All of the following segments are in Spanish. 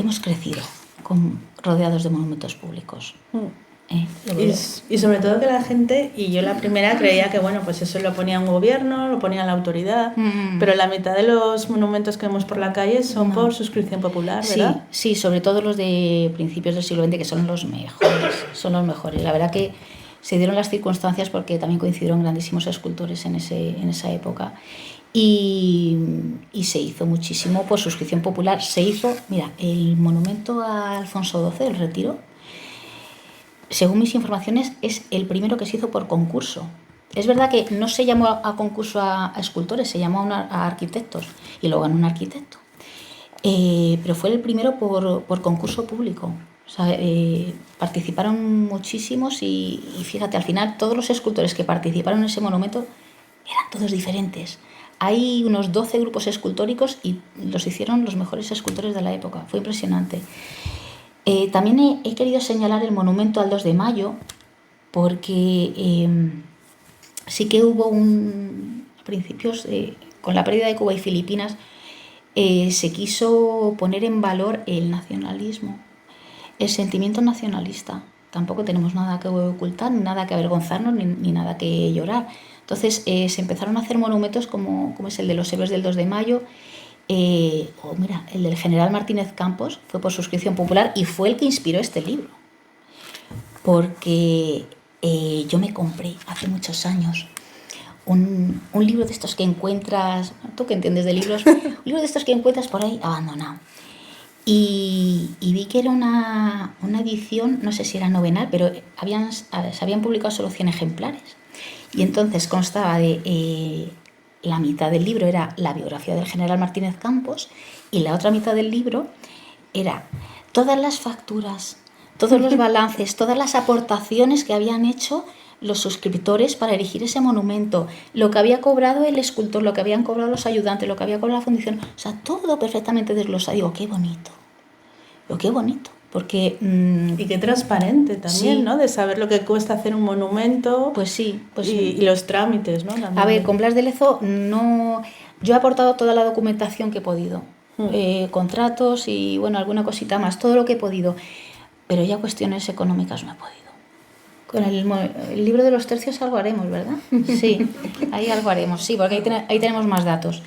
hemos crecido rodeados de monumentos públicos. Y sobre todo que la gente, y yo la primera creía que bueno, pues eso lo ponía un gobierno, lo ponía la autoridad, pero la mitad de los monumentos que vemos por la calle son por suscripción popular, ¿verdad? Sí, sobre todo los de principios del siglo XX, que son los mejores. La verdad que se dieron las circunstancias porque también coincidieron grandísimos escultores en esa época. Y se hizo muchísimo por suscripción popular. Se hizo, mira, el monumento a Alfonso XII, el Retiro, según mis informaciones, es el primero que se hizo por concurso. Es verdad que no se llamó a concurso a escultores, se llamó a arquitectos y lo ganó un arquitecto. Pero fue el primero por concurso público. O sea, participaron muchísimos y fíjate, al final todos los escultores que participaron en ese monumento eran todos diferentes. Hay unos 12 grupos escultóricos y los hicieron los mejores escultores de la época. Fue impresionante. También he querido señalar el monumento al 2 de mayo porque sí que hubo a principios, con la pérdida de Cuba y Filipinas, se quiso poner en valor el nacionalismo, el sentimiento nacionalista. Tampoco tenemos nada que ocultar, ni nada que avergonzarnos, ni nada que llorar. Entonces se empezaron a hacer monumentos como es el de los héroes del 2 de mayo, mira, el del general Martínez Campos fue por suscripción popular y fue el que inspiró este libro. Porque yo me compré hace muchos años un libro de estos que encuentras, tú que entiendes de libros, un libro de estos que encuentras por ahí abandonado. Y vi que era una edición, no sé si era novenal, pero se habían publicado solo 100 ejemplares. Y entonces constaba de... la mitad del libro era la biografía del general Martínez Campos y la otra mitad del libro era todas las facturas, todos los balances, todas las aportaciones que habían hecho los suscriptores para erigir ese monumento, lo que había cobrado el escultor, lo que habían cobrado los ayudantes, lo que había cobrado la fundación, o sea, todo perfectamente desglosado. Digo, qué bonito, qué bonito. Porque, y qué transparente también, sí, ¿no? De saber lo que cuesta hacer un monumento. Pues sí. Y los trámites, ¿no? También. A ver, con Blas de Lezo no... Yo he aportado toda la documentación que he podido. Contratos y, bueno, alguna cosita más. Todo lo que he podido. Pero ya cuestiones económicas no he podido. Con el libro de los tercios algo haremos, ¿verdad? Sí, ahí algo haremos. Sí, porque ahí tenemos más datos.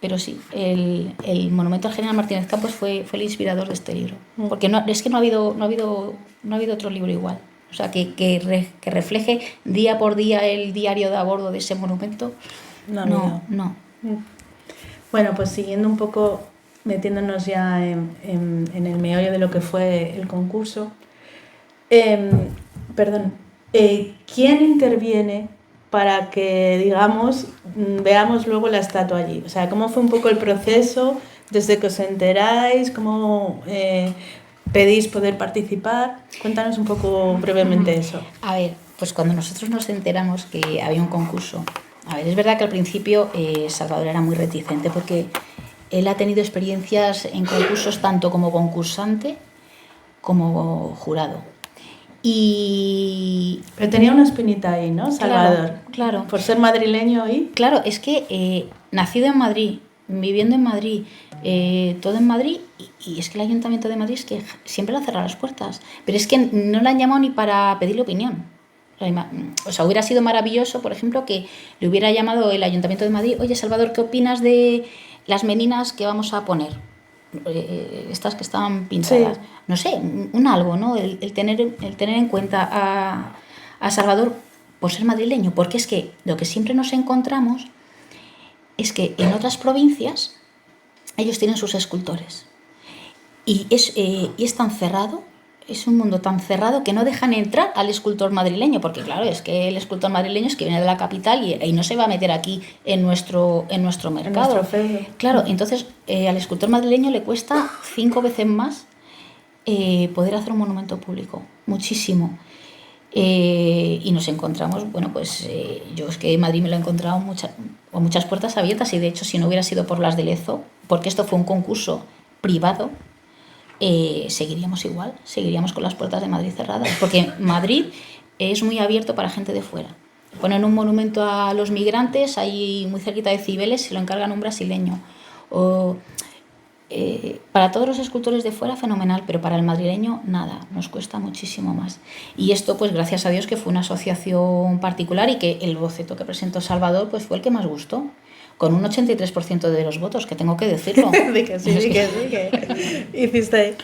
Pero sí, el monumento al general Martínez Campos fue el inspirador de este libro. Porque es que no ha habido otro libro igual. O sea, que refleje día por día el diario de a bordo de ese monumento. No. Bueno, pues siguiendo un poco, metiéndonos ya en el meollo de lo que fue el concurso. ¿Quién interviene para que, digamos, veamos luego la estatua allí? O sea, ¿cómo fue un poco el proceso desde que os enteráis? ¿Cómo pedís poder participar? Cuéntanos un poco brevemente eso. A ver, pues cuando nosotros nos enteramos que había un concurso, a ver, es verdad que al principio Salvador era muy reticente porque él ha tenido experiencias en concursos tanto como concursante como jurado. Pero tenía una espinita ahí, ¿no, Salvador? Claro. Por ser madrileño ahí. Claro, es que nacido en Madrid, viviendo en Madrid, todo en Madrid, y es que el Ayuntamiento de Madrid es que siempre le ha cerrado las puertas, pero es que no le han llamado ni para pedirle opinión. O sea, hubiera sido maravilloso, por ejemplo, que le hubiera llamado el Ayuntamiento de Madrid: oye, Salvador, ¿qué opinas de las meninas que vamos a poner? Estas que estaban pintadas. Sí. No sé, un algo, ¿no? El tener en cuenta a Salvador por ser madrileño, porque es que lo que siempre nos encontramos es que en otras provincias ellos tienen sus escultores y es tan cerrado, es un mundo tan cerrado que no dejan entrar al escultor madrileño, porque claro, es que el escultor madrileño es que viene de la capital y no se va a meter aquí en nuestro mercado. Claro, entonces al escultor madrileño le cuesta 5 veces más poder hacer un monumento público, muchísimo. Y nos encontramos, bueno, pues yo es que en Madrid me lo he encontrado con muchas puertas abiertas, y de hecho si no hubiera sido por Blas de Lezo, porque esto fue un concurso privado, seguiríamos igual, seguiríamos con las puertas de Madrid cerradas, porque Madrid es muy abierto para gente de fuera. Ponen un monumento a los migrantes ahí muy cerquita de Cibeles, se lo encargan a un brasileño. para todos los escultores de fuera fenomenal, pero para el madrileño nada, nos cuesta muchísimo más. Y esto pues gracias a Dios que fue una asociación particular y que el boceto que presentó Salvador pues fue el que más gustó, con un 83% de los votos, que tengo que decirlo. Di que sí, que hiciste.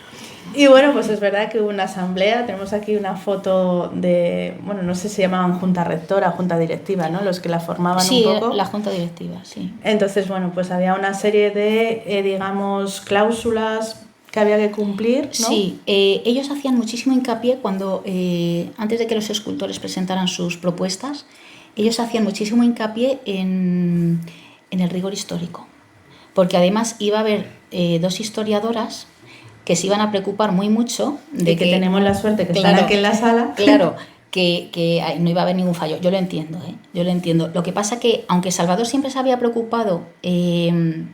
Y bueno, pues es verdad que hubo una asamblea, tenemos aquí una foto de, bueno, no sé si llamaban junta rectora, junta directiva, ¿no? Los que la formaban sí, un poco. Sí, la junta directiva, sí. Entonces, bueno, pues había una serie de, digamos, cláusulas que había que cumplir, ¿no? Sí, ellos hacían muchísimo hincapié cuando, antes de que los escultores presentaran sus propuestas, ellos hacían muchísimo hincapié en el rigor histórico, porque además iba a haber 2 historiadoras que se iban a preocupar muy mucho de que tenemos la suerte que están aquí en la sala. Claro, que no iba a haber ningún fallo. Yo lo entiendo, yo lo entiendo. Lo que pasa que, aunque Salvador siempre se había preocupado, cuando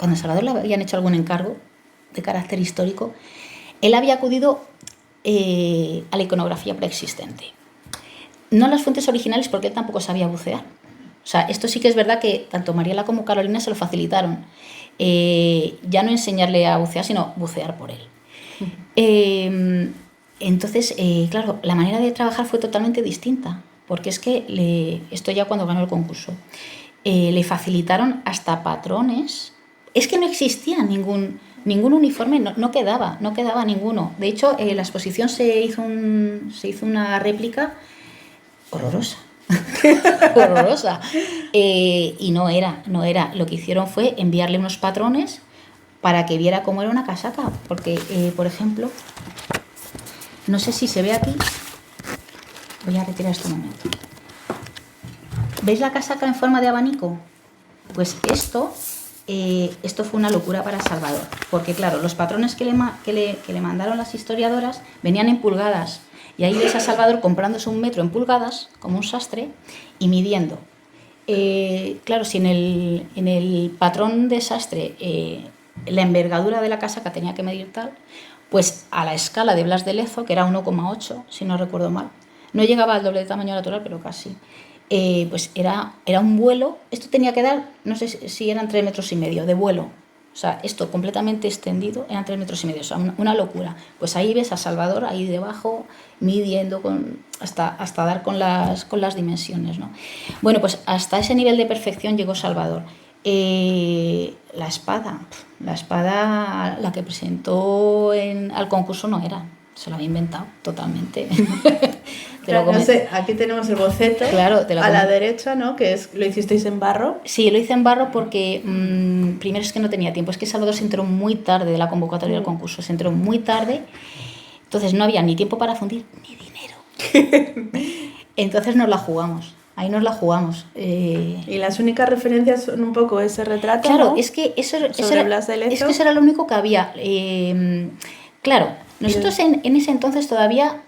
a Salvador le habían hecho algún encargo de carácter histórico, él había acudido a la iconografía preexistente. No a las fuentes originales, porque él tampoco sabía bucear. O sea, esto sí que es verdad que tanto Mariela como Carolina se lo facilitaron. Ya no enseñarle a bucear, sino bucear por él. Entonces, claro, la manera de trabajar fue totalmente distinta, porque es que esto ya cuando ganó el concurso, le facilitaron hasta patrones. Es que no existía ningún uniforme, no quedaba ninguno. De hecho, la exposición se hizo una réplica horrorosa. horrorosa. Y no era. Lo que hicieron fue enviarle unos patrones para que viera cómo era una casaca. Porque, por ejemplo, no sé si se ve aquí. Voy a retirar esto un momento. ¿Veis la casaca en forma de abanico? Pues esto fue una locura para Salvador. Porque, claro, los patrones que le mandaron las historiadoras venían en pulgadas. Y ahí ves a Salvador comprándose 1 metro en pulgadas, como un sastre, y midiendo. Claro, si en el patrón de sastre la envergadura de la casaca tenía que medir tal, pues a la escala de Blas de Lezo, que era 1,8, si no recuerdo mal, no llegaba al doble de tamaño natural, pero casi, pues era un vuelo. Esto tenía que dar, no sé si eran 3,5 metros de vuelo. O sea, esto completamente extendido eran 3,5 metros. O sea, una locura. Pues ahí ves a Salvador ahí debajo midiendo hasta dar con las dimensiones, ¿no? Bueno, pues hasta ese nivel de perfección llegó Salvador. La espada, la que presentó al concurso no era. Se lo había inventado totalmente. No sé, aquí tenemos el boceto, claro, a la derecha, ¿no? Que lo hicisteis en barro. Sí, lo hice en barro porque primero es que no tenía tiempo, es que Salvador se enteró muy tarde de la convocatoria del concurso, se enteró muy tarde, entonces no había ni tiempo para fundir ni dinero. Entonces nos la jugamos. Ahí nos la jugamos. Y las únicas referencias son un poco ese retrato, claro, ¿no? Es que eso eso era lo único que había. Claro, nosotros en ese entonces todavía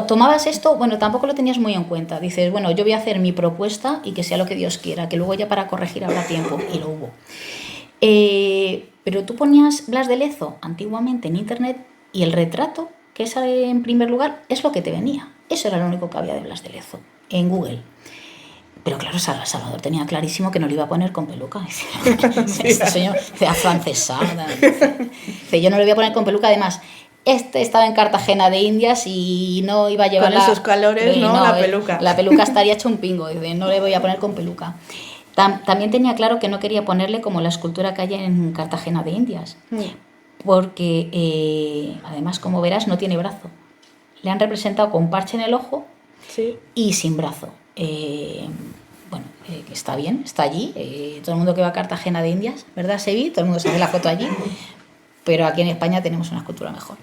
tomabas esto, bueno, tampoco lo tenías muy en cuenta. Dices, bueno, yo voy a hacer mi propuesta y que sea lo que Dios quiera, que luego ya para corregir habrá tiempo, y lo hubo. Pero tú ponías Blas de Lezo antiguamente en internet y el retrato, que es en primer lugar, es lo que te venía. Eso era lo único que había de Blas de Lezo en Google. Pero claro, Salvador tenía clarísimo que no lo iba a poner con peluca. Este señor afrancesada. Yo no lo voy a poner con peluca. Además, estaba en Cartagena de Indias y no iba a llevar con esos calores, no, la peluca. La peluca estaría hecha un pingo. No le voy a poner con peluca. También tenía claro que no quería ponerle como la escultura que hay en Cartagena de Indias. Porque, además, como verás, no tiene brazo. Le han representado con parche en el ojo y sin brazo. Bueno, está bien, está allí. Todo el mundo que va a Cartagena de Indias, ¿verdad, Sevi? Todo el mundo se hace la foto allí. Pero aquí en España tenemos una escultura mejor.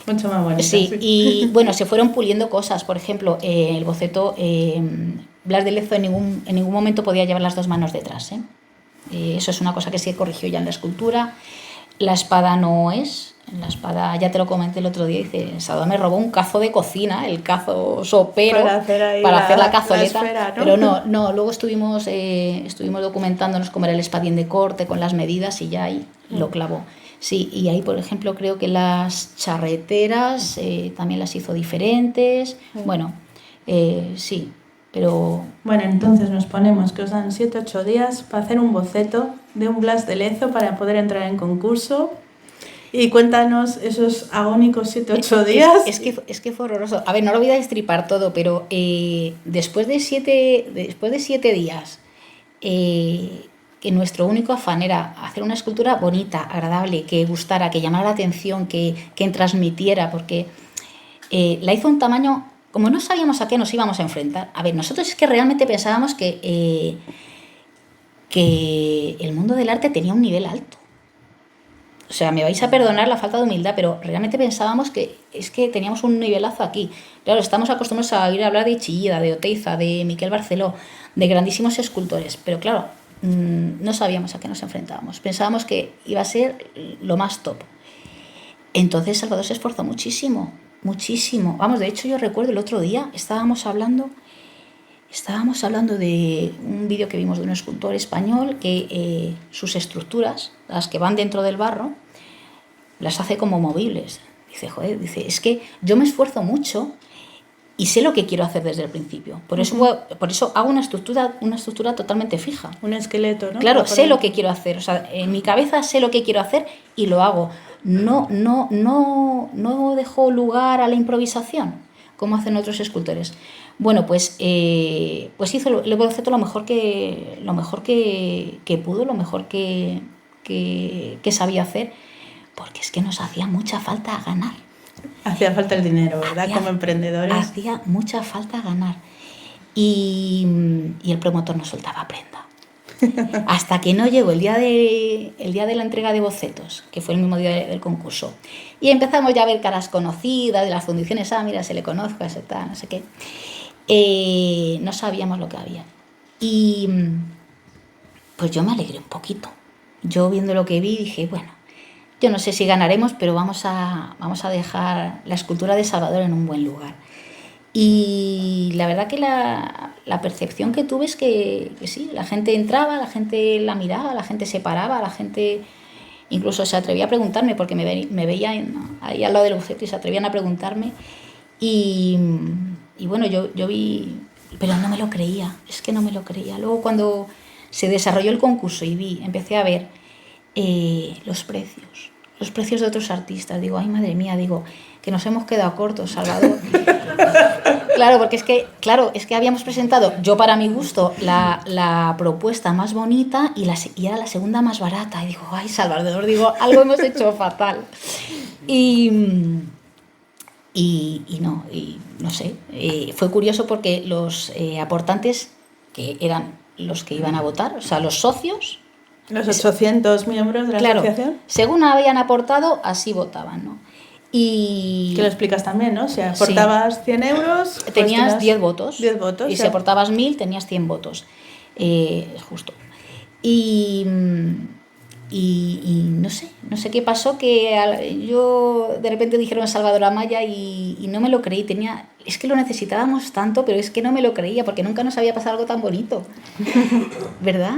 Mucho más bonita. Sí, y bueno, se fueron puliendo cosas. Por ejemplo, el boceto, Blas de Lezo en ningún momento podía llevar las 2 manos detrás. Eso es una cosa que se corrigió ya en la escultura. La espada no es. En la espada, ya te lo comenté el otro día, dice, Salvador me robó un cazo de cocina, el cazo sopero, para hacer la cazoleta. La esfera, ¿no? Pero no, luego estuvimos documentándonos cómo era el espadín de corte, con las medidas, y ya ahí lo clavó. Sí, y ahí, por ejemplo, creo que las charreteras también las hizo diferentes. Bueno, sí, pero... Bueno, entonces nos ponemos que os dan 7-8 días para hacer un boceto de un Blas de Lezo para poder entrar en concurso. Y cuéntanos esos agónicos 7-8 días. Es que fue horroroso. A ver, no lo voy a destripar todo, pero después de 7 días, que nuestro único afán era hacer una escultura bonita, agradable, que gustara, que llamara la atención, que transmitiera, porque la hizo un tamaño, como no sabíamos a qué nos íbamos a enfrentar. A ver, nosotros es que realmente pensábamos que el mundo del arte tenía un nivel alto. O sea, me vais a perdonar la falta de humildad, pero realmente pensábamos que es que teníamos un nivelazo aquí. Claro, estamos acostumbrados a oír hablar de Chillida, de Oteiza, de Miquel Barceló, de grandísimos escultores, pero claro, no sabíamos a qué nos enfrentábamos. Pensábamos que iba a ser lo más top. Entonces Salvador se esforzó muchísimo, muchísimo. Vamos, de hecho yo recuerdo el otro día, estábamos hablando de un vídeo que vimos de un escultor español que sus estructuras, las que van dentro del barro, las hace como movibles. Dice, joder, es que yo me esfuerzo mucho y sé lo que quiero hacer desde el principio. Por eso hago una estructura totalmente fija. Un esqueleto, ¿no? Claro, sé lo que quiero hacer. O sea, en mi cabeza sé lo que quiero hacer y lo hago. No dejo lugar a la improvisación, como hacen otros escultores. Bueno, pues hizo el boceto lo mejor que pudo, lo mejor que sabía hacer, porque es que nos hacía mucha falta ganar. Hacía falta el dinero, ¿verdad? Como emprendedores. Hacía mucha falta ganar. Y el promotor no soltaba prenda. Hasta que no llegó el día de la entrega de bocetos, que fue el mismo día del concurso. Y empezamos ya a ver caras conocidas de las fundiciones. Mira, se le conozco, ese tal, no sé qué. No sabíamos lo que había. Y pues yo me alegré un poquito. Yo viendo lo que vi dije, bueno, yo no sé si ganaremos, pero vamos a dejar la escultura de Salvador en un buen lugar. Y la verdad que la percepción que tuve es que sí, la gente entraba, la gente la miraba, la gente se paraba, la gente incluso se atrevía a preguntarme, porque me veían ahí al lado del boceto y se atrevían a preguntarme. Y bueno, yo vi, pero no me lo creía, es que no me lo creía. Luego cuando se desarrolló el concurso y empecé a ver los precios de otros artistas, digo, ay madre mía, digo, que nos hemos quedado cortos, Salvador. Claro, porque es que habíamos presentado, yo para mi gusto, la propuesta más bonita y era la segunda más barata. Y digo, ay Salvador, digo, algo hemos hecho fatal. Y no sé, fue curioso porque los aportantes, que eran los que iban a votar, o sea, los socios... Los 800 miembros de la asociación. Según habían aportado, así votaban, ¿no? Y... Que lo explicas también, ¿no? Si aportabas 100 euros... Tenías 10 votos. 10 votos. Y si aportabas 1000, tenías 100 votos. Justo. Y no sé qué pasó, que yo de repente dijeron Salvador Amaya y no me lo creí. Es que lo necesitábamos tanto, pero es que no me lo creía, porque nunca nos había pasado algo tan bonito. ¿Verdad?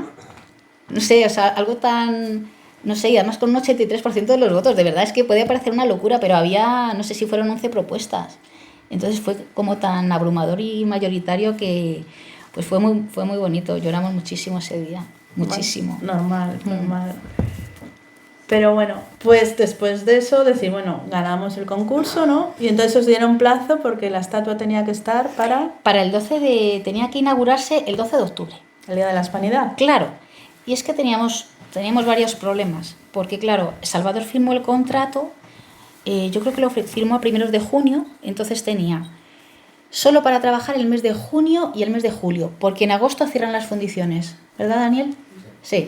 No sé, o sea, algo tan... No sé, y además con un 83% de los votos. De verdad, es que podía parecer una locura, pero había, no sé si fueron 11 propuestas. Entonces fue como tan abrumador y mayoritario que pues fue muy bonito. Lloramos muchísimo ese día, muchísimo. Normal. Pero bueno, pues después de eso decir, bueno, ganamos el concurso, ¿no? Y entonces os dieron plazo porque la estatua tenía que estar para el 12 tenía que inaugurarse el 12 de octubre. El Día de la Hispanidad. Claro, y es que teníamos varios problemas, porque claro, Salvador firmó el contrato, yo creo que lo firmó a primeros de junio, entonces tenía solo para trabajar el mes de junio y el mes de julio, porque en agosto cierran las fundiciones, ¿verdad, Daniel? Sí,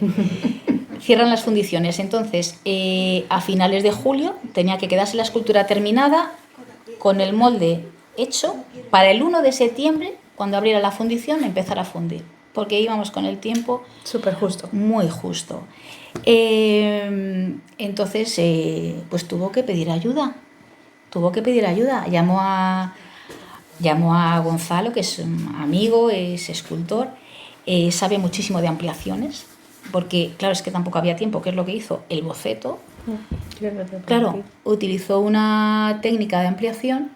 cierran las fundiciones. Entonces, a finales de julio tenía que quedarse la escultura terminada con el molde hecho para el 1 de septiembre, cuando abriera la fundición, empezar a fundir, porque íbamos con el tiempo súper justo. Muy justo. Entonces, pues tuvo que pedir ayuda. Llamó a Gonzalo, que es un amigo, es escultor, sabe muchísimo de ampliaciones, porque claro, es que tampoco había tiempo. ¿Qué es lo que hizo? El boceto. Claro, utilizó una técnica de ampliación.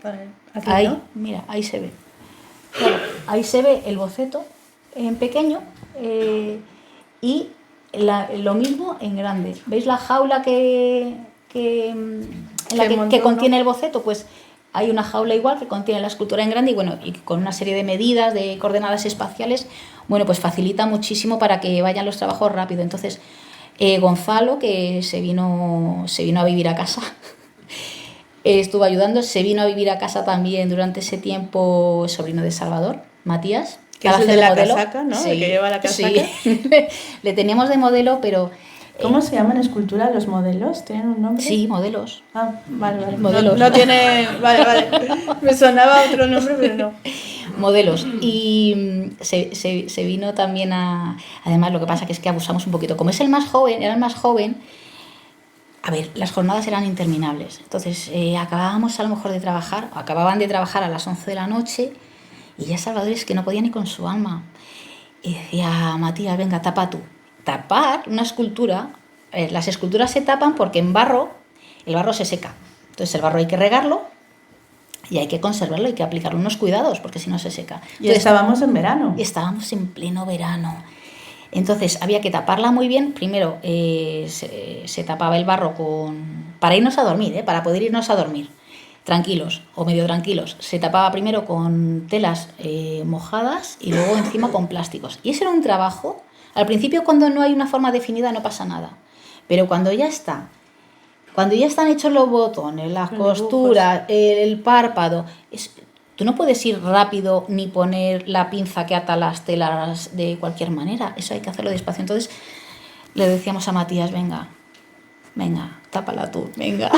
Ahí, ¿no? Mira, ahí se ve. Claro, ahí se ve el boceto en pequeño, y lo mismo en grande. ¿Veis la jaula en la que contiene el boceto? Pues hay una jaula igual que contiene la escultura en grande y bueno, y con una serie de medidas, de coordenadas espaciales, bueno, pues facilita muchísimo para que vayan los trabajos rápido. Entonces, Gonzalo, que se vino a vivir a casa, estuvo ayudando, se vino a vivir a casa también durante ese tiempo el sobrino de Salvador, Matías. Que es el de la casaca, ¿no? Sí, el que lleva la casaca. Sí. Le teníamos de modelo, pero... ¿Cómo se llaman en escultura los modelos? ¿Tienen un nombre? Sí, modelos. Ah, vale. Modelos. No tiene... Vale. Me sonaba otro nombre, pero no. Modelos. Y se vino también a... Además, lo que pasa que es que abusamos un poquito. Como es era el más joven, a ver, las jornadas eran interminables. Entonces, acababan de trabajar a las 11 de la noche y ya Salvador es que no podía ni con su alma. Y decía, Matías, venga, tapa tú. Tapar una escultura, las esculturas se tapan porque el barro se seca. Entonces el barro hay que regarlo y hay que conservarlo, hay que aplicarle unos cuidados porque si no se seca. Entonces, y estábamos en verano. Estábamos en pleno verano. Entonces había que taparla muy bien. Primero se tapaba el barro para irnos a dormir, para poder irnos a dormir tranquilos o medio tranquilos. Se tapaba primero con telas mojadas y luego encima con plásticos. Y ese era un trabajo. Al principio, cuando no hay una forma definida, no pasa nada. Pero cuando ya están hechos los botones, las costuras, el párpado, tú no puedes ir rápido ni poner la pinza que ata las telas de cualquier manera. Eso hay que hacerlo despacio. Entonces le decíamos a Matías, venga, tápala tú, venga.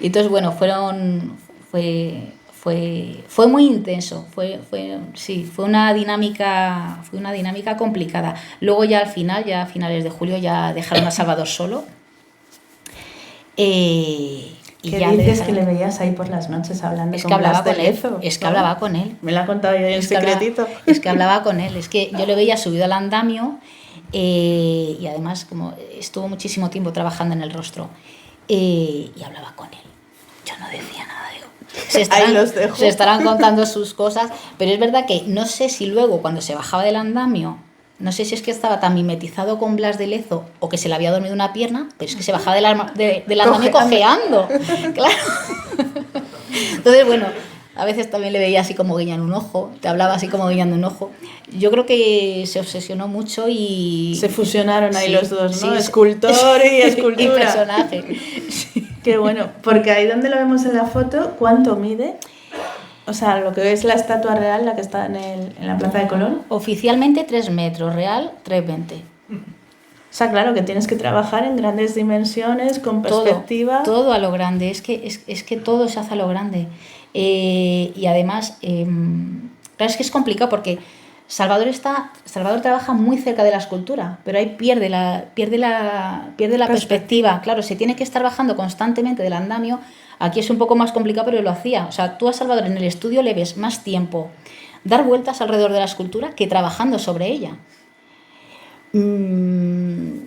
Y entonces, bueno, fue muy intenso, fue una dinámica complicada. Luego ya al final, ya a finales de julio, ya dejaron a Salvador solo. ¿Qué ya dices que le veías ahí por las noches hablando con Blas de Lezo? Es que hablaba con él. Me lo ha contado yo en secretito. Es que hablaba con él, es que yo le veía subido al andamio y además como estuvo muchísimo tiempo trabajando en el rostro y hablaba con él. Yo no decía nada, digo. Se estarán contando sus cosas, pero es verdad que no sé si luego cuando se bajaba del andamio, no sé si es que estaba tan mimetizado con Blas de Lezo o que se le había dormido una pierna, pero es que se bajaba del andamio cojeando, claro. Entonces, bueno, a veces también le veía así como guiñando un ojo, te hablaba así como guiñando un ojo. Yo creo que se obsesionó mucho y... Se fusionaron ahí los dos, ¿no? Sí, escultor y escultura. Y personaje. Sí. Qué bueno, porque ahí donde lo vemos en la foto, ¿cuánto mide? O sea, lo que es la estatua real, la que está en la Plaza de Colón. Oficialmente 3 metros, real 3,20. O sea, claro, que tienes que trabajar en grandes dimensiones, con perspectiva. Todo a lo grande, es que todo se hace a lo grande. Y además, claro, es que es complicado porque Salvador trabaja muy cerca de la escultura, pero ahí pierde la perspectiva. Claro, se tiene que estar bajando constantemente del andamio. Aquí es un poco más complicado, pero lo hacía. O sea, tú a Salvador en el estudio le ves más tiempo dar vueltas alrededor de la escultura que trabajando sobre ella.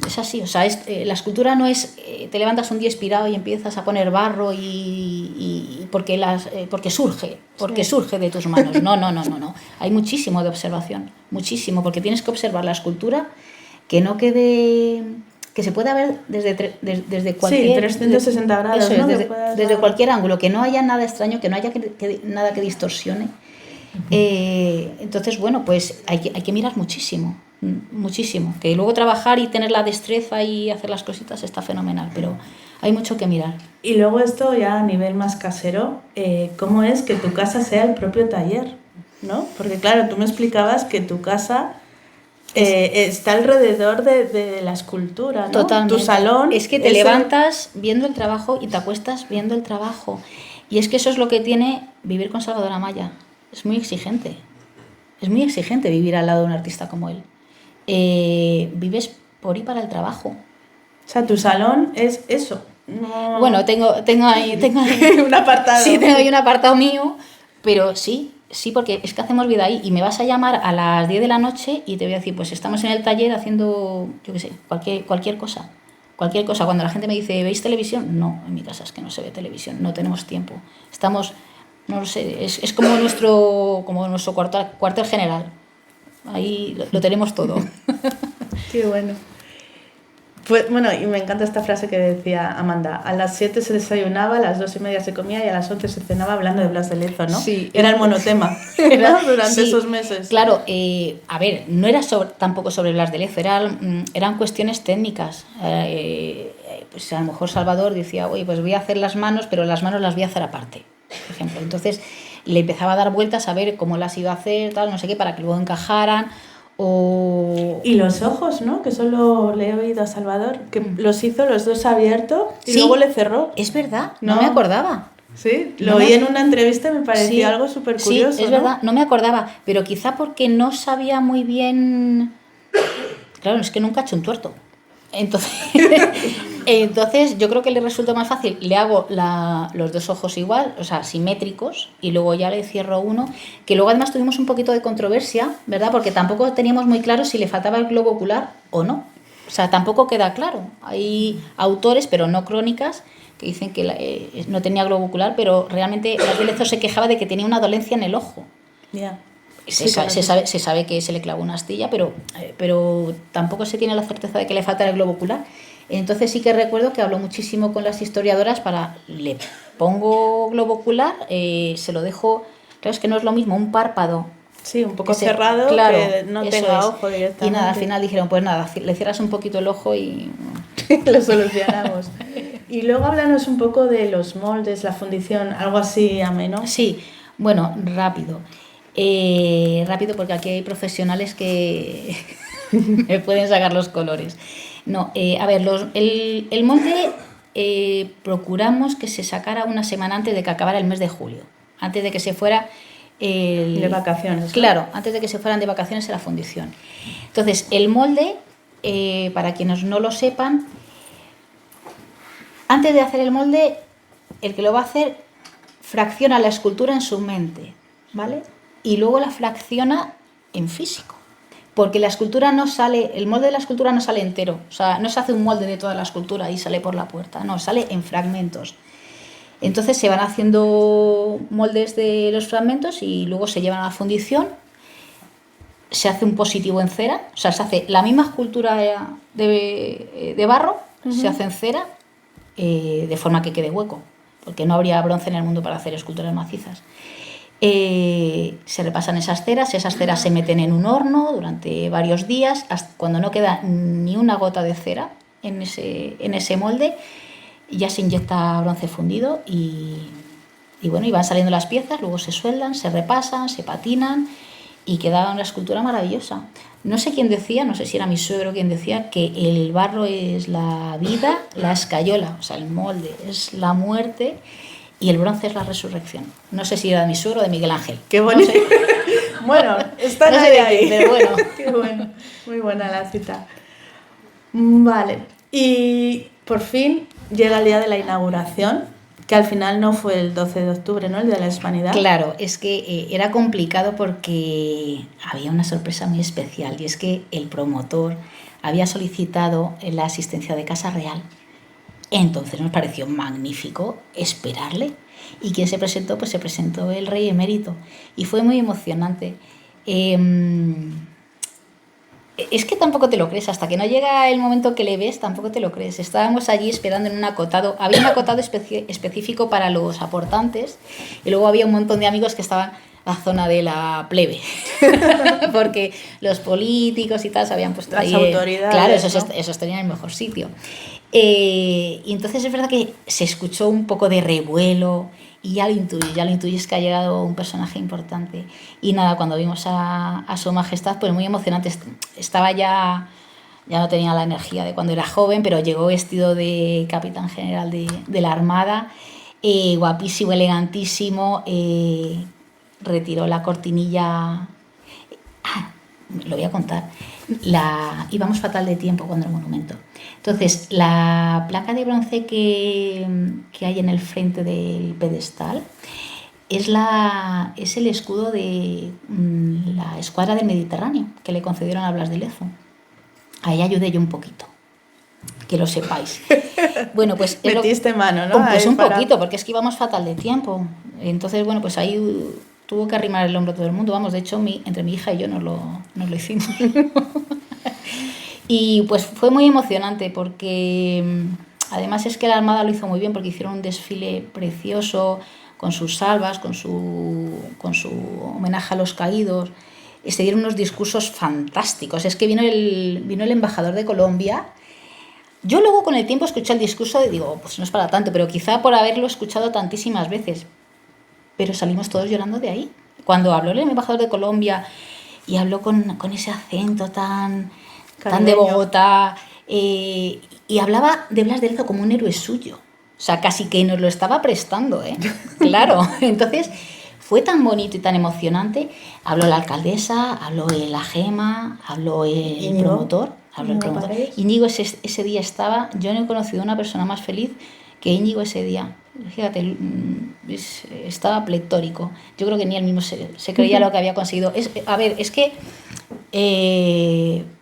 Es así, o sea, la escultura no es te levantas un día inspirado y empiezas a poner barro y porque surge de tus manos. No. Hay muchísimo de observación, muchísimo, porque tienes que observar la escultura que no quede, que se pueda ver desde cualquier... Sí, 360 grados, eso es, ¿no? desde cualquier ángulo, que no haya nada extraño, que no haya nada que distorsione. Entonces, bueno, pues hay que mirar muchísimo, que luego trabajar y tener la destreza y hacer las cositas está fenomenal, pero hay mucho que mirar. Y luego esto ya a nivel más casero, ¿cómo es que tu casa sea el propio taller? ¿No? Porque claro, tú me explicabas que tu casa está alrededor de la escultura, ¿no? Totalmente. Tu salón... Es que te levantas viendo el trabajo y te acuestas viendo el trabajo. Y es que eso es lo que tiene vivir con Salvador Amaya. Es muy exigente vivir al lado de un artista como él. Vives por y para el trabajo. O sea, tu salón es eso. No... Bueno, tengo ahí un apartado. Sí, tengo ahí un apartado mío, pero sí, porque es que hacemos vida ahí y me vas a llamar a las 10 de la noche y te voy a decir, pues estamos en el taller haciendo, yo qué sé, cualquier cosa. Cualquier cosa. Cuando la gente me dice, ¿veis televisión? No, en mi casa es que no se ve televisión, no tenemos tiempo. Estamos... No lo sé, es como nuestro cuartel general. ahí lo tenemos todo. Qué bueno. Pues, bueno, y me encanta esta frase que decía Amanda: a las 7 se desayunaba, a las 2:30 se comía y a las 11 se cenaba, hablando de Blas de Lezo, ¿no? Sí. Era el monotema, ¿no? Durante esos meses. Claro, a ver, no era tampoco sobre Blas de Lezo, eran cuestiones técnicas. Pues a lo mejor Salvador decía, oye, pues voy a hacer las manos, pero las manos las voy a hacer aparte, por ejemplo. Entonces le empezaba a dar vueltas a ver cómo las iba a hacer, tal, no sé qué, para que luego encajaran. Y los ojos, ¿no? Que solo le he oído a Salvador, que los hizo los dos abiertos y luego le cerró. Es verdad, no me acordaba. Sí, lo oí en una entrevista y me pareció algo súper curioso. Sí, es verdad, no me acordaba, pero quizá porque no sabía muy bien... Claro, es que nunca he hecho un tuerto. Entonces yo creo que le resulta más fácil, le hago los dos ojos igual, o sea, simétricos, y luego ya le cierro uno, que luego además tuvimos un poquito de controversia, ¿verdad? Porque tampoco teníamos muy claro si le faltaba el globo ocular o no. O sea, tampoco queda claro. Hay autores, pero no crónicas, que dicen que no tenía globo ocular, pero realmente Blas de Lezo se quejaba de que tenía una dolencia en el ojo. Ya. Se sabe que se le clavó una astilla, pero tampoco se tiene la certeza de que le falta el globo ocular. Entonces sí que recuerdo que habló muchísimo con las historiadoras le pongo globo ocular, se lo dejo, claro, es que no es lo mismo un párpado. Sí, un poco cerrado, claro, que no tenga ojo directamente. Y nada, al final dijeron, pues nada, le cierras un poquito el ojo y... lo solucionamos. Y luego háblanos un poco de los moldes, la fundición, algo así ameno. Sí, bueno, rápido porque aquí hay profesionales que me pueden sacar los colores. No, a ver, el molde procuramos que se sacara una semana antes de que acabara el mes de julio, antes de que se fuera... de vacaciones. Claro, antes de que se fueran de vacaciones a la fundición. Entonces, el molde, para quienes no lo sepan, antes de hacer el molde, el que lo va a hacer fracciona la escultura en su mente, ¿vale? Y luego la fracciona en físico. Porque la escultura no sale, el molde de la escultura no sale entero. O sea, no se hace un molde de toda la escultura y sale por la puerta. No, sale en fragmentos. Entonces se van haciendo moldes de los fragmentos y luego se llevan a la fundición. Se hace un positivo en cera. O sea, se hace la misma escultura de barro, se hace en cera, de forma que quede hueco. Porque no habría bronce en el mundo para hacer esculturas macizas. Se repasan esas ceras se meten en un horno durante varios días, hasta cuando no queda ni una gota de cera en ese molde, ya se inyecta bronce fundido y bueno, y van saliendo las piezas, luego se sueldan, se repasan, se patinan y queda una escultura maravillosa. No sé quién decía, no sé si era mi suegro quien decía, que el barro es la vida, la escayola, o sea, el molde es la muerte y el bronce es la resurrección. No sé si era de mi suegro o de Miguel Ángel. Qué bonito. No sé. Bueno, están no sé ahí, pero bueno. Qué bueno. Muy buena la cita. Vale. Y por fin llega el día de la inauguración, que al final no fue el 12 de octubre, ¿no? El de la Hispanidad. Claro, es que era complicado porque había una sorpresa muy especial y es que el promotor había solicitado la asistencia de Casa Real. Entonces nos pareció magnífico esperarle. ¿Y quién se presentó? Pues se presentó el rey emérito. Y fue muy emocionante. Es que tampoco te lo crees. Hasta que no llega el momento que le ves, tampoco te lo crees. Estábamos allí esperando en un acotado. Había un acotado específico para los aportantes. Y luego había un montón de amigos que estaban la zona de la plebe, porque los políticos y tal se habían puesto las ahí. Autoridades, claro, ¿no? esos tenían el mejor sitio. Y entonces es verdad que se escuchó un poco de revuelo y ya lo intuyes que ha llegado un personaje importante. Y nada, cuando vimos a su majestad, pues muy emocionante. Estaba ya no tenía la energía de cuando era joven, pero llegó vestido de capitán general de la Armada, guapísimo, elegantísimo. Retiró la cortinilla. Lo voy a contar. Íbamos fatal de tiempo cuando el monumento. Entonces, la placa de bronce que hay en el frente del pedestal es el escudo de la escuadra del Mediterráneo que le concedieron a Blas de Lezo. Ahí ayudé yo un poquito, que lo sepáis. Bueno, pues metiste mano, ¿no? Pues un poquito, porque es que íbamos fatal de tiempo. Entonces, bueno, pues ahí tuvo que arrimar el hombro a todo el mundo. Vamos, de hecho, entre mi hija y yo nos lo hicimos. Y pues fue muy emocionante porque además es que la Armada lo hizo muy bien porque hicieron un desfile precioso con sus salvas, con su homenaje a los caídos. Y se dieron unos discursos fantásticos. Es que vino el embajador de Colombia. Yo luego con el tiempo escuché el discurso y digo, pues no es para tanto, pero quizá por haberlo escuchado tantísimas veces. Pero salimos todos llorando de ahí. Cuando habló el embajador de Colombia y habló con ese acento tan de Bogotá, y hablaba de Blas de Lezo como un héroe suyo. O sea, casi que nos lo estaba prestando, ¿eh? Claro. Entonces, fue tan bonito y tan emocionante. Habló la alcaldesa, habló la Gema, habló el promotor. Íñigo ese día estaba... Yo no he conocido a una persona más feliz que Íñigo ese día. Fíjate, estaba pletórico. Yo creo que ni él mismo se creía lo que había conseguido. Es que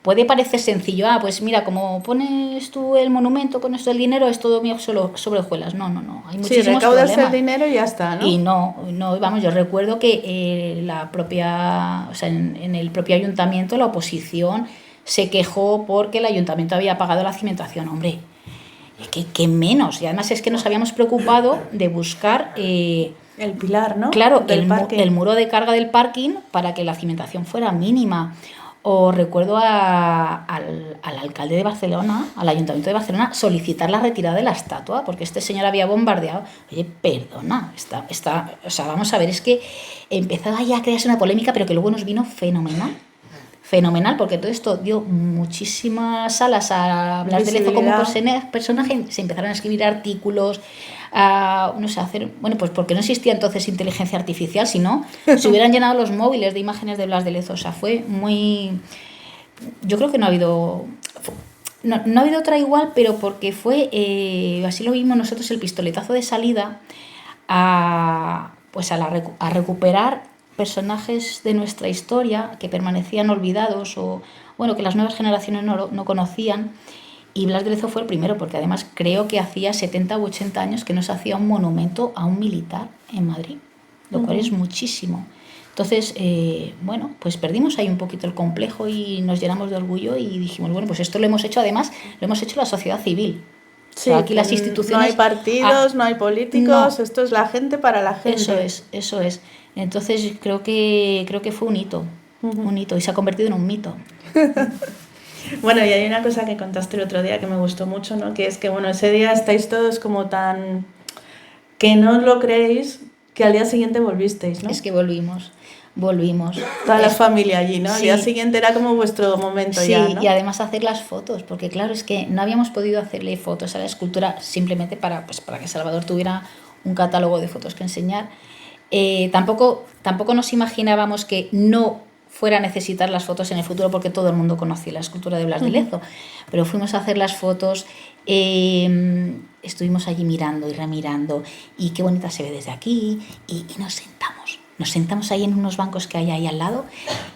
puede parecer sencillo. Pues mira, como pones tú el monumento con esto del dinero, es todo mío sobre hojuelas. No. Hay muchísimos recaudas problemas. El dinero y ya está, ¿no? Y no, vamos, yo recuerdo que en el propio ayuntamiento la oposición se quejó porque el ayuntamiento había pagado la cimentación. Hombre, que menos. Y además es que nos habíamos preocupado de buscar... el pilar, ¿no? Claro, el muro de carga del parking para que la cimentación fuera mínima. O recuerdo al alcalde de Barcelona, al ayuntamiento de Barcelona, solicitar la retirada de la estatua porque este señor había bombardeado. Oye, perdona, o sea, vamos a ver, es que empezaba ya a crearse una polémica, pero que luego nos vino fenomenal, porque todo esto dio muchísimas alas a Blas de Lezo como personaje. Se empezaron a escribir artículos, pues porque no existía entonces inteligencia artificial, si no, se hubieran llenado los móviles de imágenes de Blas de Lezo. O sea, fue muy... Yo creo que no ha habido otra igual, pero porque fue, así lo vimos nosotros, el pistoletazo de salida a recuperar personajes de nuestra historia que permanecían olvidados o que las nuevas generaciones no conocían. Y Blas de Lezo fue el primero, porque además creo que hacía 70 u 80 años que no se hacía un monumento a un militar en Madrid, lo cual es muchísimo. Entonces, pues perdimos ahí un poquito el complejo y nos llenamos de orgullo y dijimos, pues esto lo hemos hecho la sociedad civil. Sí, o sea, aquí las instituciones... No hay partidos, no hay políticos, esto es la gente para la gente. Eso es. Entonces creo que fue un hito, y se ha convertido en un mito. Bueno, y hay una cosa que contaste el otro día que me gustó mucho, ¿no? Que es que, ese día estáis todos como tan... que no os lo creéis, que al día siguiente volvisteis, ¿no? Es que volvimos. Toda la familia allí, ¿no? Sí. Al día siguiente era como vuestro momento ya, ¿no? Y además hacer las fotos, porque claro, es que no habíamos podido hacerle fotos a la escultura simplemente para que Salvador tuviera un catálogo de fotos que enseñar. Tampoco nos imaginábamos que no fuera a necesitar las fotos en el futuro porque todo el mundo conocía la escultura de Blas de Lezo, pero fuimos a hacer las fotos, estuvimos allí mirando y remirando y qué bonita se ve desde aquí y nos sentamos ahí en unos bancos que hay ahí al lado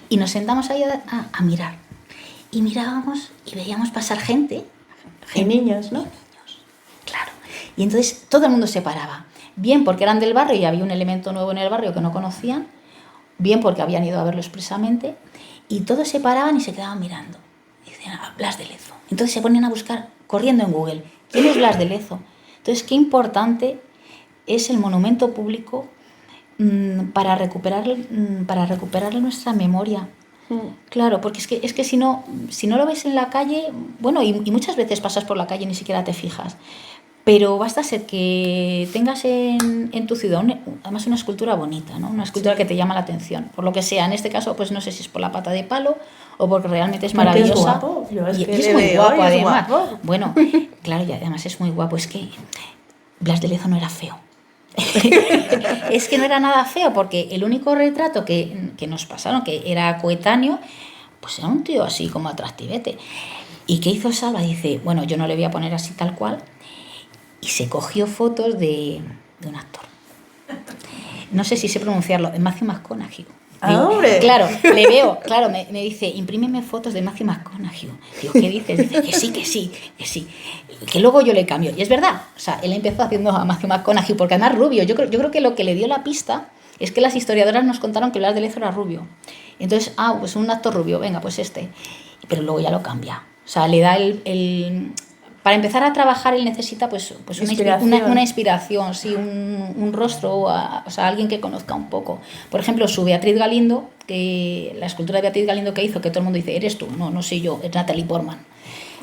y nos sentamos ahí a mirar y mirábamos y veíamos pasar gente y niños, ¿no? Claro, y entonces todo el mundo se paraba. Bien porque eran del barrio y había un elemento nuevo en el barrio que no conocían, bien porque habían ido a verlo expresamente, y todos se paraban y se quedaban mirando. Y decían, Blas de Lezo. Entonces se ponían a buscar, corriendo en Google, ¿quién es Blas de Lezo? Entonces, qué importante es el monumento público para recuperar nuestra memoria. Claro, porque es que si no lo ves en la calle, y muchas veces pasas por la calle y ni siquiera te fijas. Pero basta ser que tengas en tu ciudad además una escultura bonita, ¿no? Una escultura que te llama la atención. Por lo que sea, en este caso, pues no sé si es por la pata de palo o porque realmente es maravillosa. Es guapo. Es muy guapo, además. Bueno, claro, y además es muy guapo. Es que Blas de Lezo no era feo. Es que no era nada feo, porque el único retrato que nos pasaron, que era coetáneo, pues era un tío así como atractivete. ¿Y qué hizo Salva? Dice, yo no le voy a poner así tal cual. Y se cogió fotos de un actor. No sé si sé pronunciarlo, de Matthew McConaughey. ¡Hombre! Claro, le veo, me dice, imprímeme fotos de Matthew McConaughey. Digo, ¿qué dices? Dice, que sí. Que luego yo le cambio. Y es verdad, o sea, él empezó haciendo a Matthew McConaughey, porque además rubio. Yo creo que lo que le dio la pista es que las historiadoras nos contaron que Blas de Lezo era rubio. Entonces, pues un actor rubio, venga, pues este. Pero luego ya lo cambia. O sea, le da para empezar a trabajar él necesita pues una inspiración, sí, un rostro, o sea, alguien que conozca un poco. Por ejemplo, su Beatriz Galindo, que la escultura de Beatriz Galindo que hizo, que todo el mundo dice, eres tú, no soy yo, es Natalie Portman.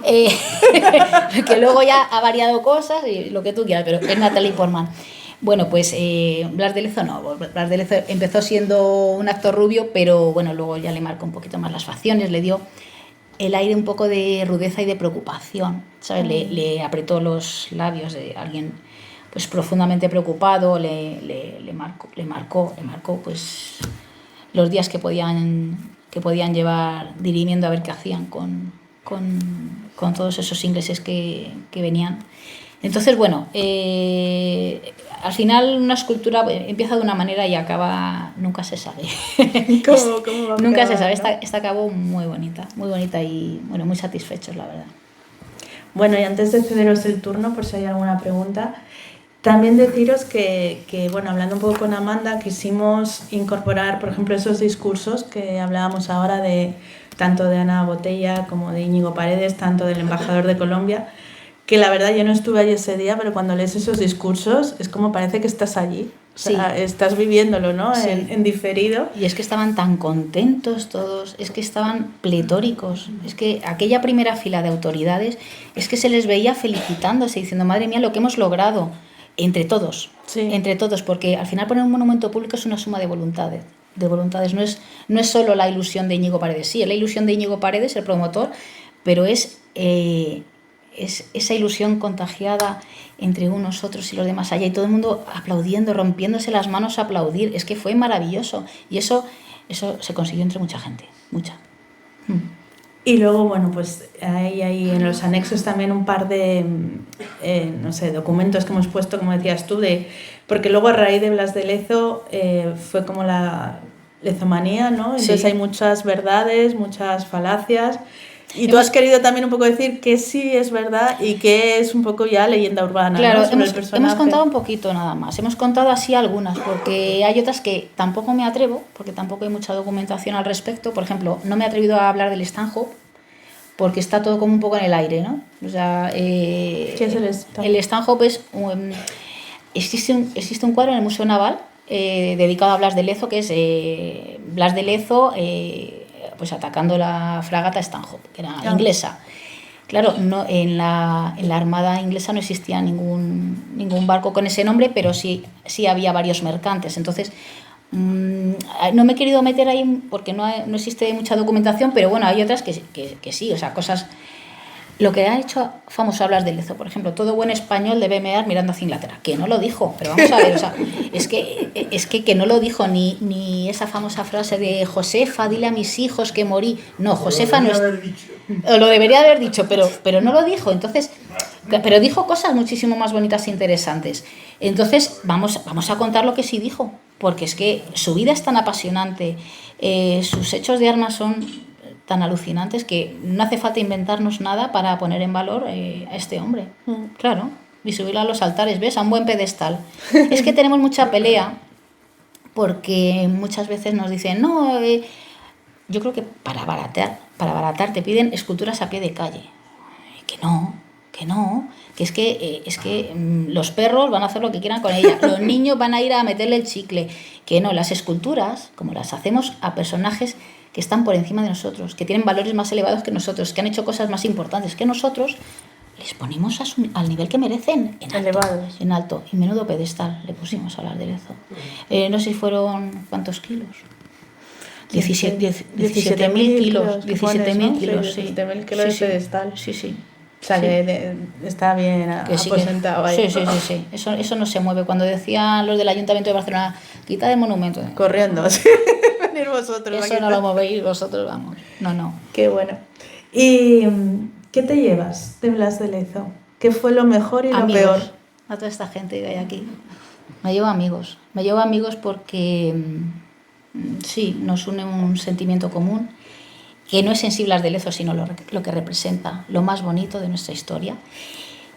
Que luego ya ha variado cosas y lo que tú quieras, pero es Natalie Portman. Bueno, pues Blas de Lezo no. Blas de Lezo empezó siendo un actor rubio, pero bueno, luego ya le marcó un poquito más las facciones, le dio el aire un poco de rudeza y de preocupación, ¿sabes? Le apretó los labios de alguien pues profundamente preocupado, le marcó pues los días que podían llevar dirimiendo a ver qué hacían con todos esos ingleses que venían. Entonces, bueno, al final una escultura empieza de una manera y acaba, nunca se sabe. ¿Cómo va nunca se sabe. Esta acabó muy bonita y bueno, muy satisfechos, la verdad. Bueno, y antes de cederos el turno, por si hay alguna pregunta, también deciros que bueno, hablando un poco con Amanda, quisimos incorporar, por ejemplo, esos discursos que hablábamos ahora tanto de Ana Botella como de Íñigo Paredes, tanto del embajador de Colombia, que la verdad yo no estuve allí ese día, pero cuando lees esos discursos es como parece que estás allí, o sea, estás viviéndolo, ¿no? Sí. En diferido. Y es que estaban tan contentos todos, es que estaban pletóricos, es que aquella primera fila de autoridades, es que se les veía felicitándose, diciendo, madre mía, lo que hemos logrado, entre todos, porque al final poner un monumento público es una suma de voluntades, no es solo la ilusión de Íñigo Paredes, sí, es la ilusión de Íñigo Paredes, el promotor, pero es esa ilusión contagiada entre unos, otros y los demás allá, y todo el mundo aplaudiendo, rompiéndose las manos a aplaudir. Es que fue maravilloso, y eso se consiguió entre mucha gente, mucha. Y luego, bueno, pues hay en los anexos también un par de, no sé, documentos que hemos puesto, como decías tú, porque luego a raíz de Blas de Lezo fue como la lezomanía, ¿no? Entonces hay muchas verdades, muchas falacias. Y tú has querido también un poco decir que sí es verdad y que es un poco ya leyenda urbana. Claro, ¿no? hemos contado un poquito nada más. Hemos contado así algunas, porque hay otras que tampoco me atrevo, porque tampoco hay mucha documentación al respecto. Por ejemplo, no me he atrevido a hablar del Stanhope, porque está todo como un poco en el aire, ¿no? O sea, ¿qué es el Stanhope? El Stanhope es existe un cuadro en el Museo Naval dedicado a Blas de Lezo, que es Blas de Lezo pues atacando la fragata Stanhope, que era inglesa. Claro, no, en la Armada inglesa no existía ningún barco con ese nombre, pero sí había varios mercantes. Entonces, no me he querido meter ahí porque no existe mucha documentación, pero bueno, hay otras que sí, o sea, cosas. Lo que ha hecho famoso Blas de Lezo, por ejemplo, todo buen español debe mear mirando hacia Inglaterra, que no lo dijo, pero vamos a ver, o sea, es que no lo dijo ni esa famosa frase de Josefa, dile a mis hijos que morí. No, Josefa no es. Lo debería haber dicho, pero no lo dijo. Entonces, pero dijo cosas muchísimo más bonitas e interesantes. Entonces, vamos a contar lo que sí dijo, porque es que su vida es tan apasionante, sus hechos de armas son tan alucinantes que no hace falta inventarnos nada para poner en valor a este hombre. Claro, y subirlo a los altares, ¿ves? A un buen pedestal. Es que tenemos mucha pelea porque muchas veces nos dicen, no, yo creo que para abaratar te piden esculturas a pie de calle. Que no, que es que los perros van a hacer lo que quieran con ella, los niños van a ir a meterle el chicle. Que no, las esculturas, como las hacemos a personajes que están por encima de nosotros, que tienen valores más elevados que nosotros, que han hecho cosas más importantes que nosotros, les ponemos al nivel que merecen, en alto. Y menudo pedestal le pusimos a Blas de Lezo. No sé si fueron, ¿cuántos kilos? 17.000 kilos. 17.000 kilos, sí. 17.000 kilos de pedestal. Sí. O sea, que está bien aposentado ahí. Sí. Eso no se mueve. Cuando decían los del Ayuntamiento de Barcelona, quita de monumento. Corriendo, sí. Venir vosotros. Eso no lo movéis vosotros, vamos. No. Qué bueno. ¿Y qué te llevas de Blas de Lezo? ¿Qué fue lo mejor y lo peor? A toda esta gente que hay aquí. Me llevo amigos. Me llevo amigos porque sí, nos une un sentimiento común, que no es en sí Blas de Lezo, sino lo que representa, lo más bonito de nuestra historia.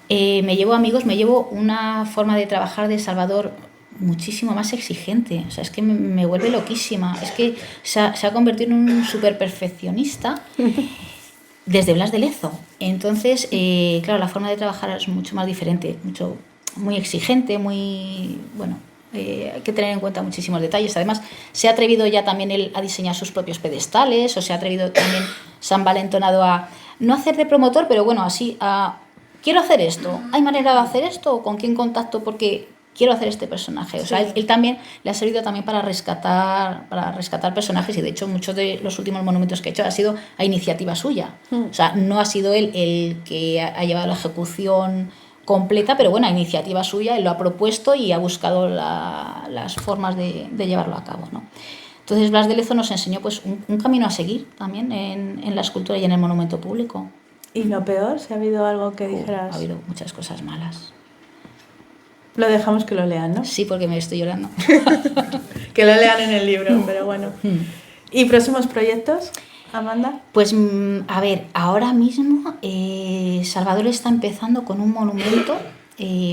Me llevo amigos, me llevo una forma de trabajar de Salvador muchísimo más exigente. O sea, es que me vuelve loquísima. Es que se ha convertido en un súper perfeccionista desde Blas de Lezo. Entonces, claro, la forma de trabajar es mucho más diferente, muy exigente, muy... Bueno, hay que tener en cuenta muchísimos detalles. Además, se ha atrevido ya también él a diseñar sus propios pedestales, o se ha atrevido también, se ha envalentonado a no hacer de promotor, pero bueno, así a... Quiero hacer esto, ¿hay manera de hacer esto? ¿O con quién contacto? Porque quiero hacer este personaje. O sea, él también le ha servido también para rescatar personajes, y de hecho muchos de los últimos monumentos que ha hecho ha sido a iniciativa suya. O sea, no ha sido él el que ha llevado la ejecución completa, pero bueno, a iniciativa suya, él lo ha propuesto y ha buscado las formas de llevarlo a cabo, ¿no? Entonces Blas de Lezo nos enseñó pues un camino a seguir también en la escultura y en el monumento público. ¿Y lo peor? Si ha habido algo que dijeras... Ha habido muchas cosas malas. Lo dejamos que lo lean, ¿no? Sí, porque me estoy llorando. Que lo lean en el libro, pero bueno. ¿Y próximos proyectos, Amanda? Pues, a ver, ahora mismo Salvador está empezando con un monumento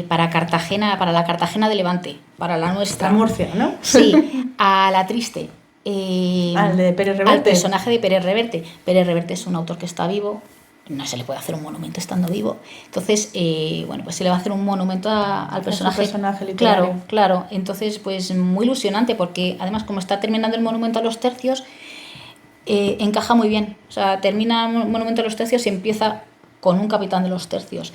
para Cartagena, para la Cartagena de Levante, para la nuestra. La Murcia, ¿no? Sí, a la Triste. Al de Pérez Reverte. Al personaje de Pérez Reverte. Pérez Reverte es un autor que está vivo. No se le puede hacer un monumento estando vivo. Entonces, bueno, pues se le va a hacer un monumento al personaje. Literario. Claro. Entonces, pues muy ilusionante, porque además, como está terminando el monumento a los tercios, encaja muy bien. O sea, termina el monumento a los tercios y empieza con un capitán de los tercios.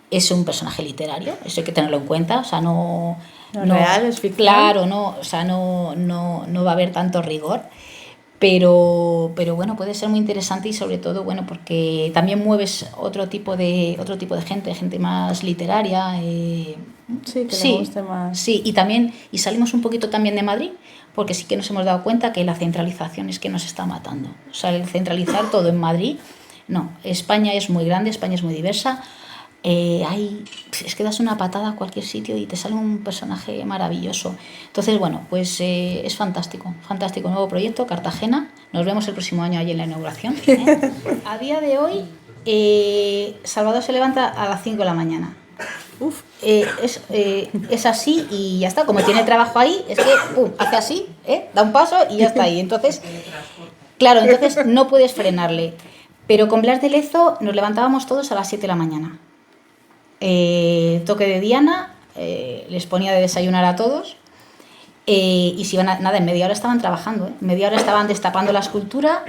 Es un personaje literario, eso hay que tenerlo en cuenta. O sea, no real, es ficción. Claro, no, o sea, no va a haber tanto rigor. Pero bueno, puede ser muy interesante, y sobre todo, bueno, porque también mueves otro tipo de gente más literaria. Sí, que le guste más. Sí, y salimos un poquito también de Madrid, porque sí que nos hemos dado cuenta que la centralización es que nos está matando. O sea, el centralizar todo en Madrid, no. España es muy grande, España es muy diversa. Es que das una patada a cualquier sitio y te sale un personaje maravilloso. Entonces, bueno, pues es fantástico, nuevo proyecto, Cartagena. Nos vemos el próximo año allí en la inauguración. A día de hoy, Salvador se levanta a las 5 de la mañana. Uf. Es así y ya está. Como tiene trabajo ahí, es que hace así, da un paso y ya está ahí. Entonces, claro, no puedes frenarle. Pero con Blas de Lezo nos levantábamos todos a las 7 de la mañana. Toque de Diana, les ponía de desayunar a todos, y si iban en media hora estaban trabajando, media hora estaban destapando la escultura.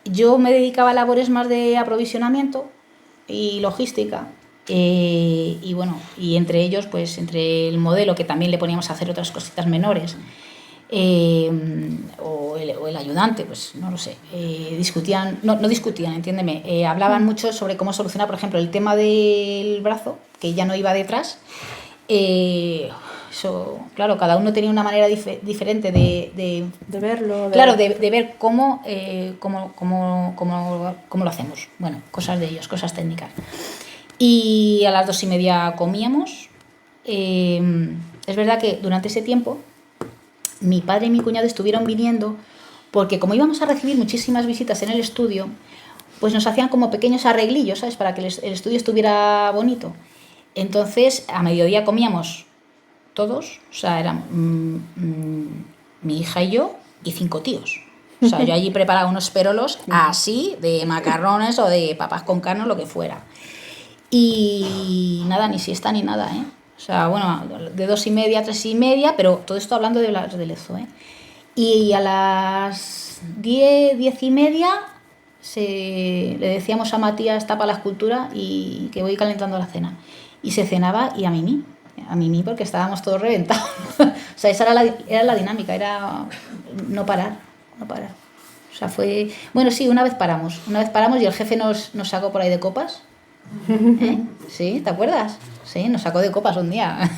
Yo me dedicaba a labores más de aprovisionamiento y logística, y bueno, y entre ellos, pues entre el modelo, que también le poníamos a hacer otras cositas menores, o el ayudante, pues no lo sé, discutían, no discutían, entiéndeme, hablaban mucho sobre cómo solucionar, por ejemplo, el tema del brazo, que ya no iba detrás. Eso, claro, cada uno tenía una manera diferente de verlo. Claro, de ver cómo lo hacemos. Bueno, cosas de ellos, cosas técnicas. Y a las 2:30 comíamos. Es verdad que durante ese tiempo mi padre y mi cuñado estuvieron viniendo, porque como íbamos a recibir muchísimas visitas en el estudio, pues nos hacían como pequeños arreglillos, ¿sabes? Para que el estudio estuviera bonito. Entonces, a mediodía comíamos todos, o sea, eran mi hija y yo y 5 tíos. O sea, yo allí preparaba unos perolos así, de macarrones o de papas con carne o lo que fuera. Y nada, ni siesta ni nada, ¿eh? O sea, bueno, de 2:30 a 3:30, pero todo esto hablando de Blas de Lezo, ¿eh? Y a las 10:30 le decíamos a Matías, tapa la escultura y que voy calentando la cena. Y se cenaba, y a mí porque estábamos todos reventados. O sea, esa era la dinámica, era no parar. O sea, fue... Bueno, sí, una vez paramos y el jefe nos sacó por ahí de copas. Sí, ¿te acuerdas? Sí, nos sacó de copas un día.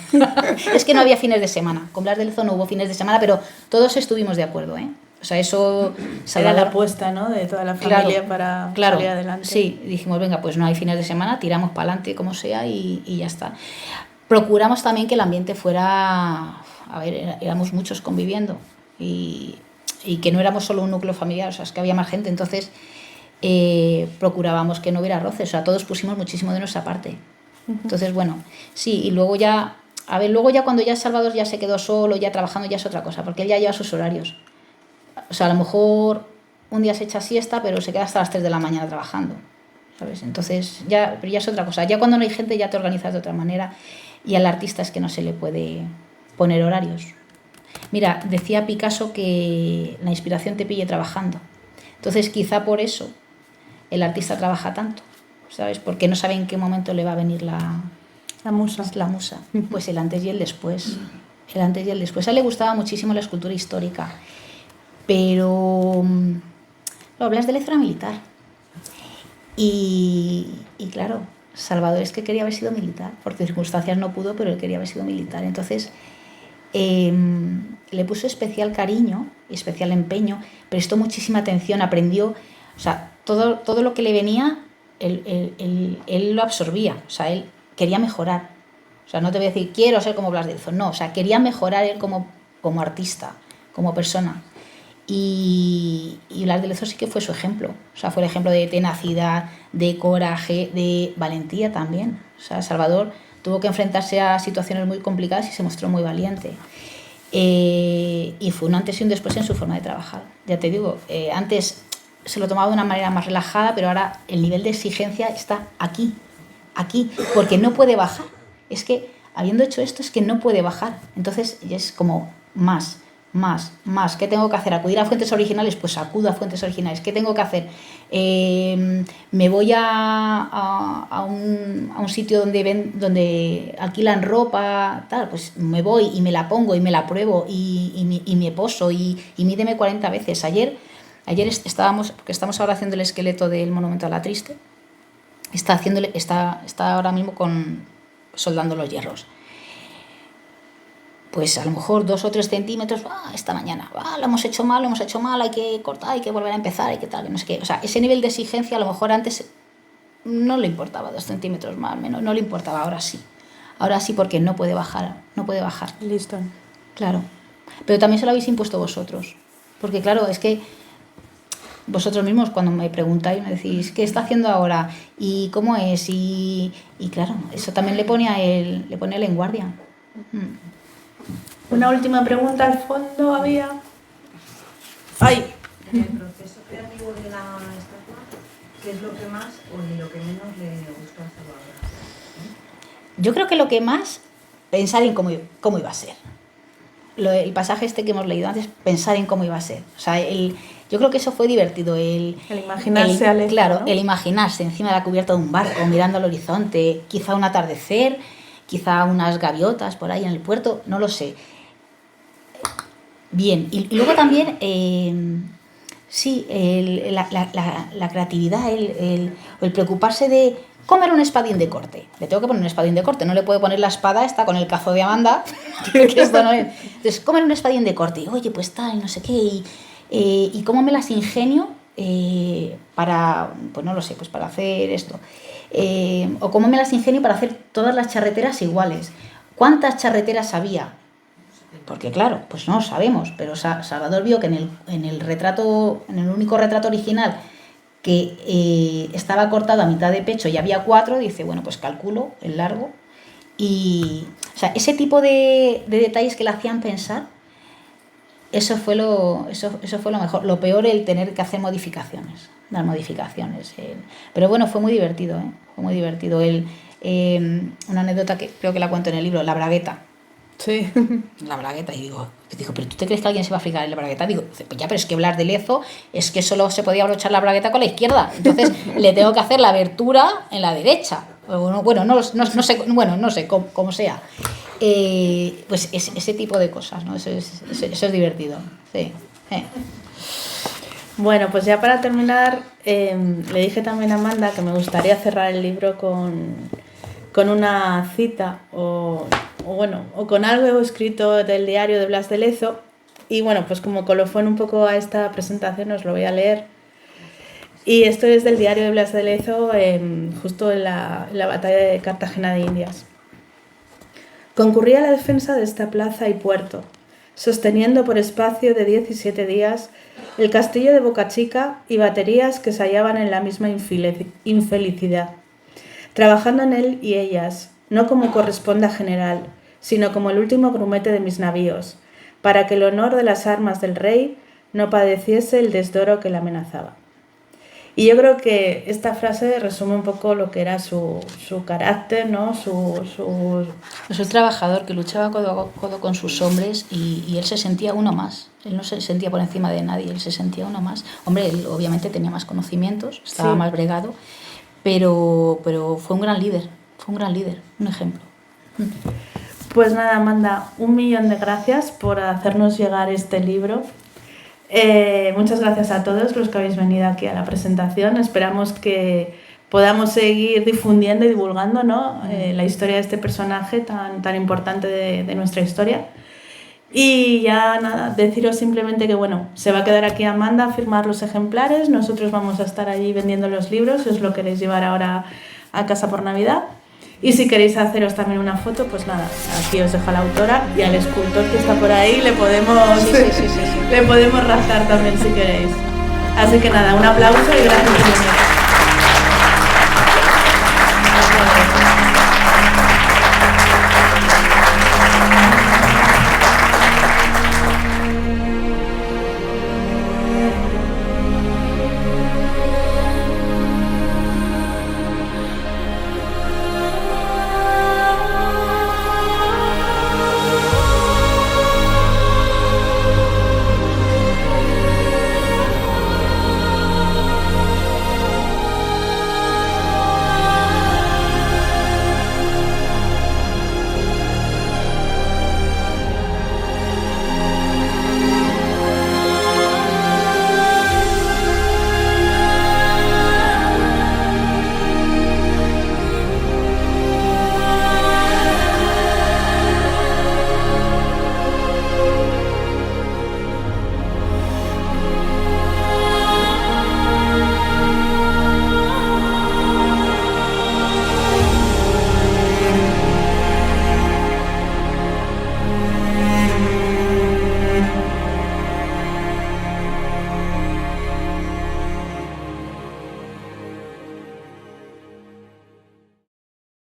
Es que no había fines de semana. Con Blas de Lezo no hubo fines de semana, pero todos estuvimos de acuerdo, ¿eh? O sea, eso... Era la apuesta, ¿no?, de toda la familia para salir adelante. Sí, dijimos, venga, pues no hay fines de semana, tiramos para adelante como sea y ya está. Procuramos también que el ambiente fuera... A ver, éramos muchos conviviendo y que no éramos solo un núcleo familiar, o sea, es que había más gente, entonces procurábamos que no hubiera roces, o sea, todos pusimos muchísimo de nuestra parte. Entonces, bueno, sí, y luego ya A ver, luego ya cuando ya Salvador ya se quedó solo, ya trabajando, ya es otra cosa, porque él ya lleva sus horarios. O sea, a lo mejor un día se echa siesta, pero se queda hasta las 3 de la mañana trabajando, ¿sabes? Entonces ya es otra cosa. Ya cuando no hay gente ya te organizas de otra manera y al artista es que no se le puede poner horarios. Mira, decía Picasso que la inspiración te pille trabajando. Entonces quizá por eso el artista trabaja tanto, ¿sabes? Porque no sabe en qué momento le va a venir la musa. Pues el antes y el después. El antes y el después. A él le gustaba muchísimo la escultura histórica, pero Blas de Lezo era militar. Y claro, Salvador es que quería haber sido militar. Por circunstancias no pudo, pero él quería haber sido militar. Entonces le puso especial cariño y especial empeño, prestó muchísima atención, aprendió, o sea, todo lo que le venía, él lo absorbía, o sea, él quería mejorar. O sea, no te voy a decir, quiero ser como Blas de Lezo, no, o sea, quería mejorar él como artista, como persona. Y Blas de Lezo sí que fue su ejemplo, o sea, fue el ejemplo de tenacidad, de coraje, de valentía también. O sea, Salvador tuvo que enfrentarse a situaciones muy complicadas y se mostró muy valiente. Y fue un antes y un después en su forma de trabajar. Ya te digo, antes se lo tomaba de una manera más relajada, pero ahora el nivel de exigencia está aquí, porque no puede bajar. Es que, habiendo hecho esto, es que no puede bajar. Entonces, es como más. ¿Qué tengo que hacer? ¿Acudir a fuentes originales? Pues acudo a fuentes originales. ¿Qué tengo que hacer? Me voy a un sitio donde alquilan ropa, tal, pues me voy y me la pongo y me la pruebo y me poso y mídeme 40 veces. Ayer porque estamos ahora haciendo el esqueleto del Monumento a la Triste, está ahora mismo soldando los hierros. Pues a lo mejor 2 o 3 centímetros, esta mañana, lo hemos hecho mal, hay que cortar, hay que volver a empezar, hay que tal, no sé qué. O sea, ese nivel de exigencia a lo mejor antes no le importaba 2 centímetros más, menos, no le importaba, ahora sí. Ahora sí, porque no puede bajar. Listo. Claro. Pero también se lo habéis impuesto vosotros. Porque claro, es que vosotros mismos cuando me preguntáis me decís, ¿qué está haciendo ahora? ¿Y cómo es? Y claro, eso también le pone a él en guardia. Una última pregunta al fondo había. ¡Ay! En el proceso creativo de la estatua, ¿qué es lo que más o lo que menos le gustó a Salvador? Yo creo que lo que más, pensar en cómo iba a ser. El pasaje este que hemos leído antes, pensar en cómo iba a ser. O sea, yo creo que eso fue divertido. El imaginarse a Lezo, claro, ¿no? El imaginarse encima de la cubierta de un barco, mirando al horizonte, quizá un atardecer, quizá unas gaviotas por ahí en el puerto, no lo sé. Bien, y luego también, la creatividad, el preocuparse de comer un espadín de corte. Le tengo que poner un espadín de corte, no le puedo poner la espada esta con el cazo de Amanda, que esto no es. Entonces, comer un espadín de corte, oye, pues tal, no sé qué, y cómo me las ingenio para, pues no lo sé, pues para hacer esto. O cómo me las ingenio para hacer todas las charreteras iguales. ¿Cuántas charreteras había? Porque claro, pues no lo sabemos, pero Salvador vio que en el único retrato original que estaba cortado a mitad de pecho y había 4, dice, bueno, pues calculo el largo. Y, o sea, ese tipo de detalles que le hacían pensar, eso fue lo mejor. Lo peor, el tener que hacer modificaciones, dar modificaciones. Pero bueno, fue muy divertido, ¿eh? Fue muy divertido. Una anécdota que creo que la cuento en el libro, la bragueta. Sí. La bragueta, y digo, ¿pero tú te crees que alguien se va a fijar en la bragueta? Digo, pues ya, pero es que Blas de Lezo es que solo se podía abrochar la bragueta con la izquierda, entonces le tengo que hacer la abertura en la derecha. Bueno, no sé cómo sea. Pues ese tipo de cosas, ¿no? Eso es divertido. Sí. Bueno, pues ya para terminar, le dije también a Amanda que me gustaría cerrar el libro con una cita o con algo escrito del diario de Blas de Lezo. Y bueno, pues como colofón un poco a esta presentación os lo voy a leer. Y esto es del diario de Blas de Lezo, justo en la batalla de Cartagena de Indias. Concurrí a la defensa de esta plaza y puerto, sosteniendo por espacio de 17 días el castillo de Bocachica y baterías que se hallaban en la misma infelicidad, trabajando en él y ellas, no como corresponde a general, sino como el último grumete de mis navíos, para que el honor de las armas del rey no padeciese el desdoro que le amenazaba. Y yo creo que esta frase resume un poco lo que era su carácter, ¿no? Es el trabajador que luchaba codo a codo con sus hombres y él se sentía uno más. Él no se sentía por encima de nadie, él se sentía uno más. Hombre, él obviamente tenía más conocimientos, estaba más bregado, pero fue un gran líder, un ejemplo. Pues nada, Amanda, 1.000.000 de gracias por hacernos llegar este libro. Muchas gracias a todos los que habéis venido aquí a la presentación. Esperamos que podamos seguir difundiendo y divulgando, ¿no? La historia de este personaje tan importante de nuestra historia. Y ya nada, deciros simplemente que bueno, se va a quedar aquí Amanda a firmar los ejemplares. Nosotros vamos a estar allí vendiendo los libros, si os lo queréis llevar ahora a casa por Navidad. Y si queréis haceros también una foto, pues nada, aquí os dejo a la autora y al escultor que está por ahí le podemos, le podemos rascar también si queréis. Así que nada, un aplauso y gracias por venir.